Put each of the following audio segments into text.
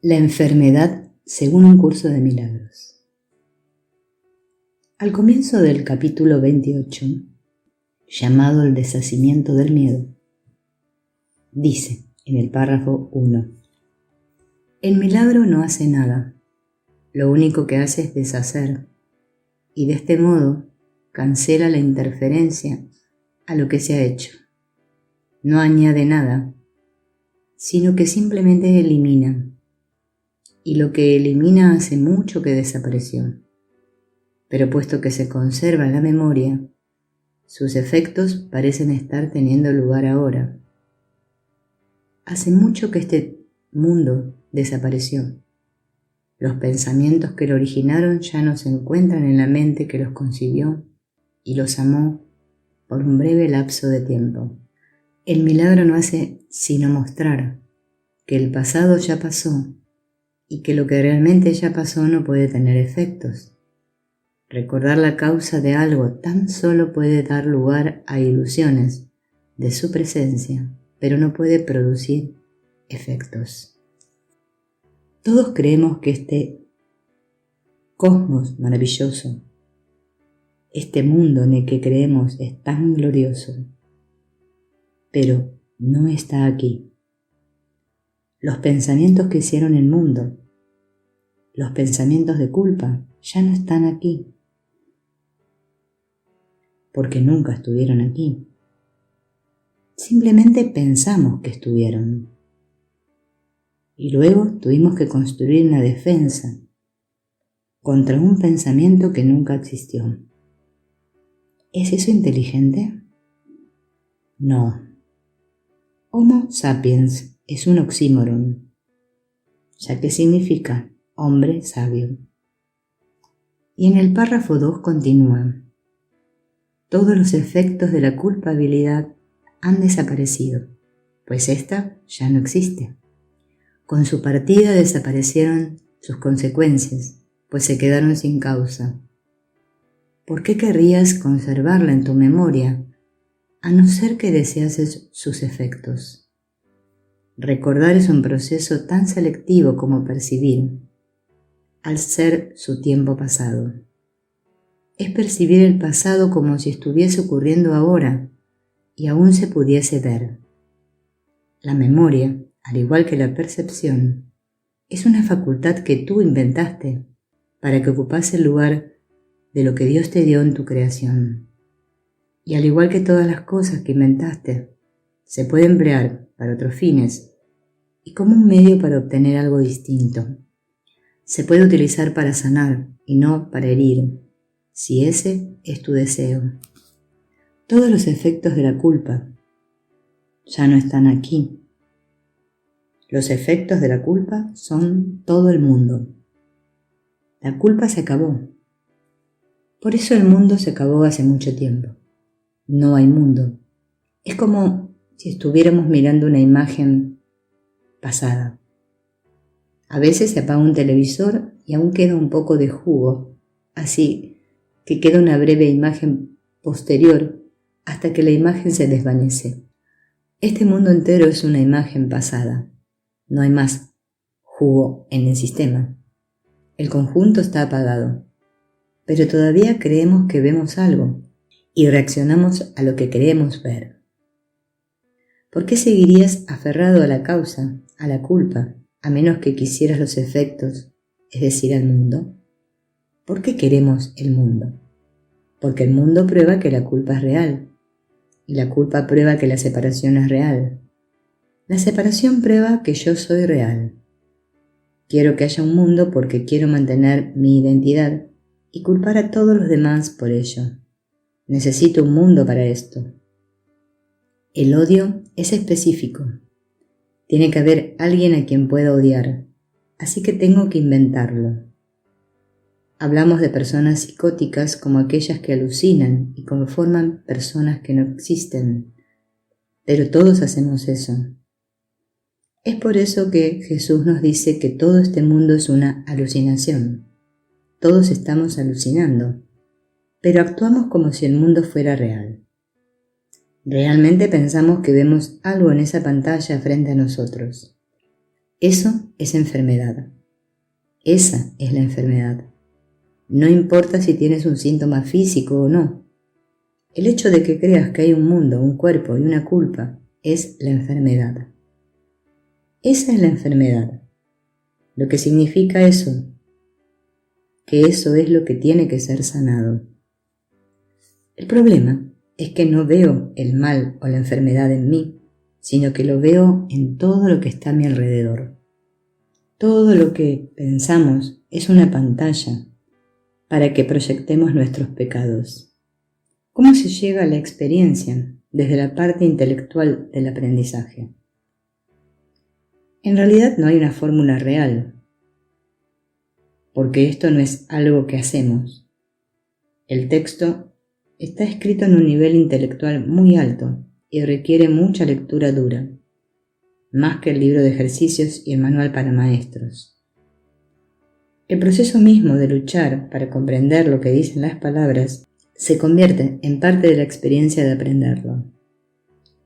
La enfermedad según un curso de milagros. Al comienzo del capítulo 28, llamado el deshacimiento del miedo, dice en el párrafo 1: el milagro no hace nada, lo único que hace es deshacer, y de este modo cancela la interferencia a lo que se ha hecho. No añade nada, sino que simplemente elimina. Y lo que elimina hace mucho que desapareció. Pero puesto que se conserva en la memoria, sus efectos parecen estar teniendo lugar ahora. Hace mucho que este mundo desapareció. Los pensamientos que lo originaron ya no se encuentran en la mente que los concibió y los amó por un breve lapso de tiempo. El milagro no hace sino mostrar que el pasado ya pasó y que lo que realmente ya pasó no puede tener efectos. Recordar la causa de algo tan solo puede dar lugar a ilusiones de su presencia, pero no puede producir efectos. Todos creemos que este cosmos maravilloso, este mundo en el que creemos es tan glorioso, pero no está aquí. Los pensamientos que hicieron el mundo, los pensamientos de culpa, ya no están aquí, porque nunca estuvieron aquí. Simplemente pensamos que estuvieron. Y luego tuvimos que construir una defensa contra un pensamiento que nunca existió. ¿Es eso inteligente? No. Homo sapiens es un oxímoron, ya que significa hombre sabio. Y en el párrafo 2 continúa: todos los efectos de la culpabilidad han desaparecido, pues ésta ya no existe. Con su partida desaparecieron sus consecuencias, pues se quedaron sin causa. ¿Por qué querrías conservarla en tu memoria, a no ser que deseases sus efectos? Recordar es un proceso tan selectivo como percibir, al ser su tiempo pasado. Es percibir el pasado como si estuviese ocurriendo ahora y aún se pudiese ver. La memoria, al igual que la percepción, es una facultad que tú inventaste para que ocupase el lugar de lo que Dios te dio en tu creación. Y al igual que todas las cosas que inventaste, se puede emplear para otros fines y como un medio para obtener algo distinto. Se puede utilizar para sanar y no para herir, si ese es tu deseo. Todos los efectos de la culpa ya no están aquí. Los efectos de la culpa son todo el mundo. La culpa se acabó. Por eso el mundo se acabó hace mucho tiempo. No hay mundo. Es como si estuviéramos mirando una imagen pasada. A veces se apaga un televisor y aún queda un poco de jugo, así que queda una breve imagen posterior hasta que la imagen se desvanece. Este mundo entero es una imagen pasada. No hay más jugo en el sistema. El conjunto está apagado, pero todavía creemos que vemos algo y reaccionamos a lo que creemos ver. ¿Por qué seguirías aferrado a la causa, a la culpa, a menos que quisieras los efectos, es decir, al mundo? ¿Por qué queremos el mundo? Porque el mundo prueba que la culpa es real, y la culpa prueba que la separación es real. La separación prueba que yo soy real. Quiero que haya un mundo porque quiero mantener mi identidad y culpar a todos los demás por ello. Necesito un mundo para esto. El odio es específico. Tiene que haber alguien a quien pueda odiar, así que tengo que inventarlo. Hablamos de personas psicóticas como aquellas que alucinan y conforman personas que no existen, pero todos hacemos eso. Es por eso que Jesús nos dice que todo este mundo es una alucinación. Todos estamos alucinando, pero actuamos como si el mundo fuera real. Realmente pensamos que vemos algo en esa pantalla frente a nosotros. Eso es enfermedad. Esa es la enfermedad. No importa si tienes un síntoma físico o no. El hecho de que creas que hay un mundo, un cuerpo y una culpa es la enfermedad. Esa es la enfermedad. Lo que significa eso, que eso es lo que tiene que ser sanado. El problema es que no veo el mal o la enfermedad en mí, sino que lo veo en todo lo que está a mi alrededor. Todo lo que pensamos es una pantalla para que proyectemos nuestros pecados. ¿Cómo se llega a la experiencia desde la parte intelectual del aprendizaje? En realidad no hay una fórmula real, porque esto no es algo que hacemos. El texto está escrito en un nivel intelectual muy alto y requiere mucha lectura dura, más que el libro de ejercicios y el manual para maestros. El proceso mismo de luchar para comprender lo que dicen las palabras se convierte en parte de la experiencia de aprenderlo.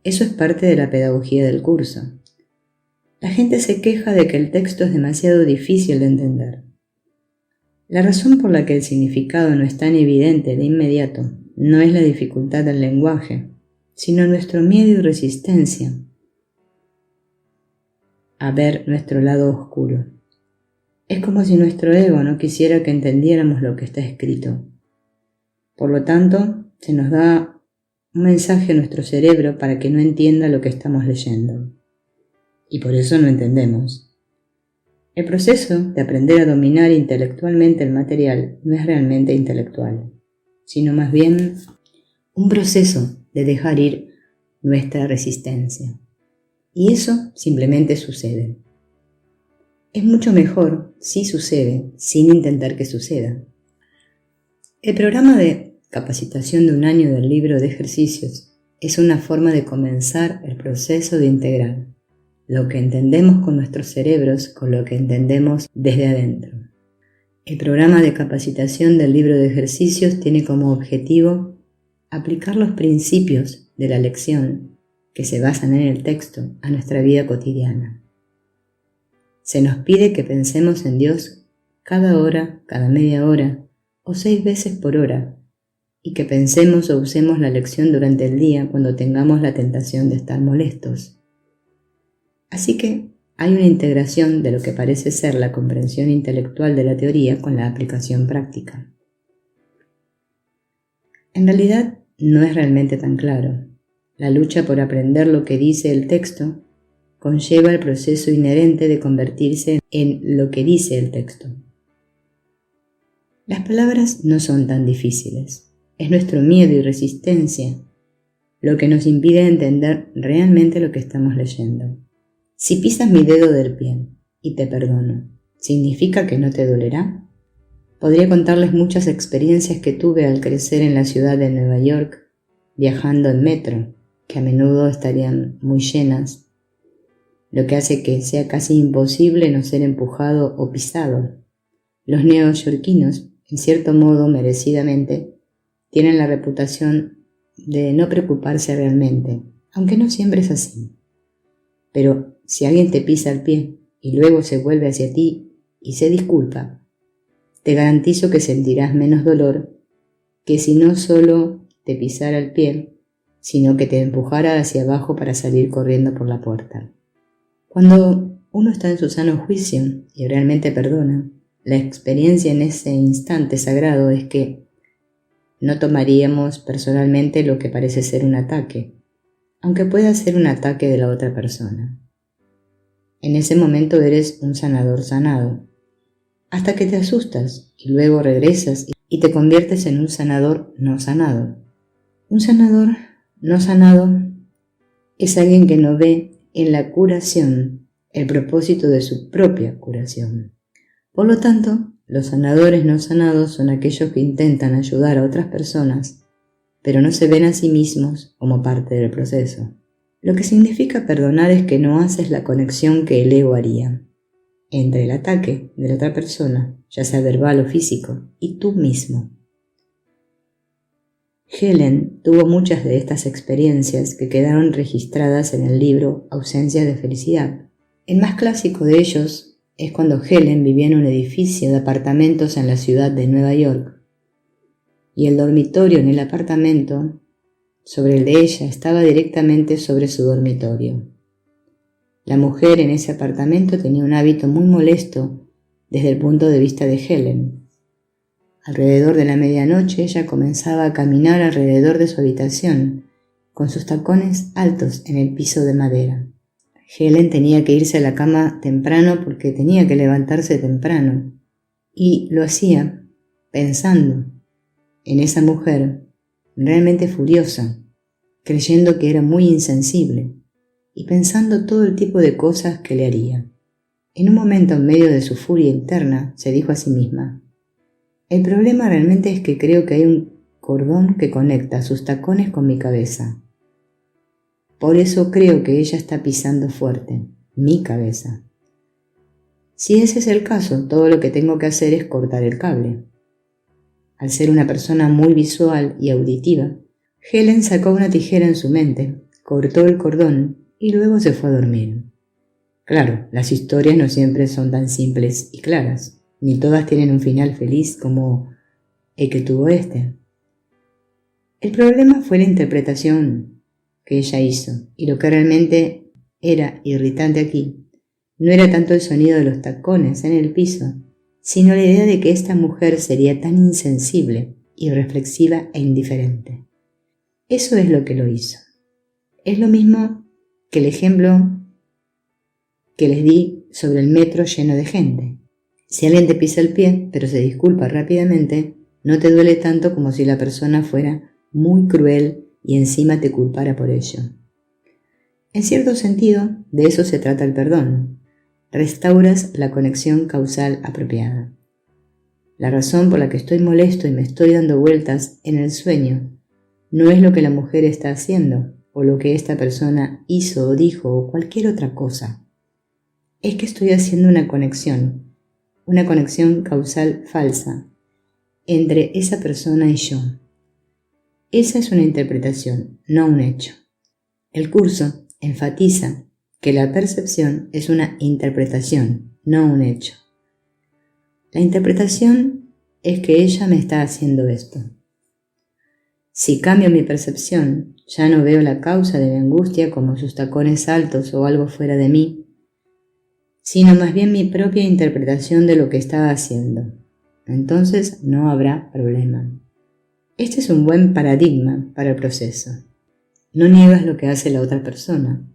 Eso es parte de la pedagogía del curso. La gente se queja de que el texto es demasiado difícil de entender. La razón por la que el significado no es tan evidente de inmediato no es la dificultad del lenguaje, sino nuestro miedo y resistencia a ver nuestro lado oscuro. Es como si nuestro ego no quisiera que entendiéramos lo que está escrito. Por lo tanto, se nos da un mensaje a nuestro cerebro para que no entienda lo que estamos leyendo. Y por eso no entendemos. El proceso de aprender a dominar intelectualmente el material no es realmente intelectual, sino más bien un proceso de dejar ir nuestra resistencia. Y eso simplemente sucede. Es mucho mejor si sucede sin intentar que suceda. El programa de capacitación de 1 año del libro de ejercicios es una forma de comenzar el proceso de integrar lo que entendemos con nuestros cerebros con lo que entendemos desde adentro. El programa de capacitación del libro de ejercicios tiene como objetivo aplicar los principios de la lección que se basan en el texto a nuestra vida cotidiana. Se nos pide que pensemos en Dios cada hora, cada media hora o 6 veces por hora, y que pensemos o usemos la lección durante el día cuando tengamos la tentación de estar molestos. Así que hay una integración de lo que parece ser la comprensión intelectual de la teoría con la aplicación práctica. En realidad no es realmente tan claro. La lucha por aprender lo que dice el texto conlleva el proceso inherente de convertirse en lo que dice el texto. Las palabras no son tan difíciles. Es nuestro miedo y resistencia lo que nos impide entender realmente lo que estamos leyendo. Si pisas mi dedo del pie y te perdono, ¿significa que no te dolerá? Podría contarles muchas experiencias que tuve al crecer en la ciudad de Nueva York, viajando en metro, que a menudo estarían muy llenas, lo que hace que sea casi imposible no ser empujado o pisado. Los neoyorquinos, en cierto modo merecidamente, tienen la reputación de no preocuparse realmente, aunque no siempre es así. Pero si alguien te pisa el pie y luego se vuelve hacia ti y se disculpa, te garantizo que sentirás menos dolor que si no solo te pisara el pie, sino que te empujara hacia abajo para salir corriendo por la puerta. Cuando uno está en su sano juicio y realmente perdona, la experiencia en ese instante sagrado es que no tomaríamos personalmente lo que parece ser un ataque, aunque pueda ser un ataque de la otra persona. En ese momento eres un sanador sanado, hasta que te asustas y luego regresas y te conviertes en un sanador no sanado. Un sanador no sanado es alguien que no ve en la curación el propósito de su propia curación. Por lo tanto, los sanadores no sanados son aquellos que intentan ayudar a otras personas, pero no se ven a sí mismos como parte del proceso. Lo que significa perdonar es que no haces la conexión que el ego haría entre el ataque de la otra persona, ya sea verbal o físico, y tú mismo. Helen tuvo muchas de estas experiencias que quedaron registradas en el libro Ausencia de Felicidad, El más clásico de ellos es cuando Helen vivía en un edificio de apartamentos en la ciudad de Nueva York, y el dormitorio en el apartamento sobre el de ella estaba directamente sobre su dormitorio. La mujer en ese apartamento tenía un hábito muy molesto desde el punto de vista de Helen. Alrededor de la medianoche ella comenzaba a caminar alrededor de su habitación, con sus tacones altos en el piso de madera. Helen tenía que irse a la cama temprano porque tenía que levantarse temprano, y lo hacía pensando en esa mujer realmente furiosa, creyendo que era muy insensible y pensando todo el tipo de cosas que le haría. En un momento, en medio de su furia interna, se dijo a sí misma: el problema realmente es que creo que hay un cordón que conecta sus tacones con mi cabeza. Por eso creo que ella está pisando fuerte mi cabeza. Si ese es el caso, todo lo que tengo que hacer es cortar el cable. Al ser una persona muy visual y auditiva, Helen sacó una tijera en su mente, cortó el cordón y luego se fue a dormir. Claro, las historias no siempre son tan simples y claras, ni todas tienen un final feliz como el que tuvo este. El problema fue la interpretación que ella hizo, y lo que realmente era irritante aquí no era tanto el sonido de los tacones en el piso, sino la idea de que esta mujer sería tan insensible, irreflexiva e indiferente. Eso es lo que lo hizo. Es lo mismo que el ejemplo que les di sobre el metro lleno de gente. Si alguien te pisa el pie, pero se disculpa rápidamente, no te duele tanto como si la persona fuera muy cruel y encima te culpara por ello. En cierto sentido, de eso se trata el perdón. Restauras la conexión causal apropiada. La razón por la que estoy molesto y me estoy dando vueltas en el sueño no es lo que la mujer está haciendo, o lo que esta persona hizo o dijo, o cualquier otra cosa. Es que estoy haciendo una conexión causal falsa, entre esa persona y yo. Esa es una interpretación, no un hecho. El curso enfatiza que la percepción es una interpretación, no un hecho. La interpretación es que ella me está haciendo esto. Si cambio mi percepción, ya no veo la causa de mi angustia como sus tacones altos o algo fuera de mí, sino más bien mi propia interpretación de lo que estaba haciendo. Entonces no habrá problema. Este es un buen paradigma para el proceso. No niegas lo que hace la otra persona.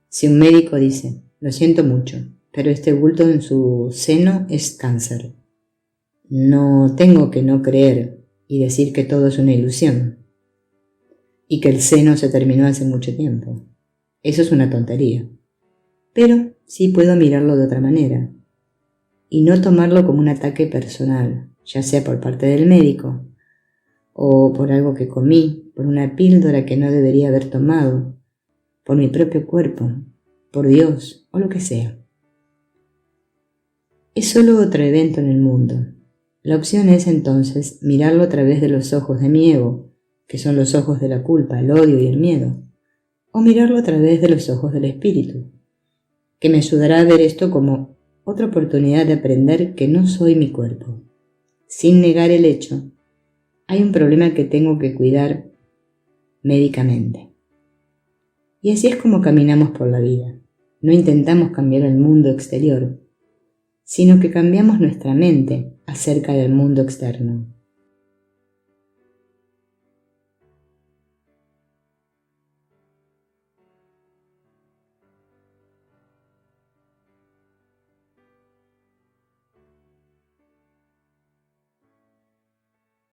Si un médico dice: lo siento mucho, pero este bulto en su seno es cáncer, no tengo que no creer y decir que todo es una ilusión y que el seno se terminó hace mucho tiempo. Eso es una tontería. Pero sí puedo mirarlo de otra manera y no tomarlo como un ataque personal, ya sea por parte del médico o por algo que comí, por una píldora que no debería haber tomado, por mi propio cuerpo, por Dios o lo que sea. Es solo otro evento en el mundo. La opción es entonces mirarlo a través de los ojos de mi ego, que son los ojos de la culpa, el odio y el miedo, o mirarlo a través de los ojos del espíritu, que me ayudará a ver esto como otra oportunidad de aprender que no soy mi cuerpo. Sin negar el hecho, hay un problema que tengo que cuidar médicamente. Y así es como caminamos por la vida. No intentamos cambiar el mundo exterior, sino que cambiamos nuestra mente acerca del mundo externo.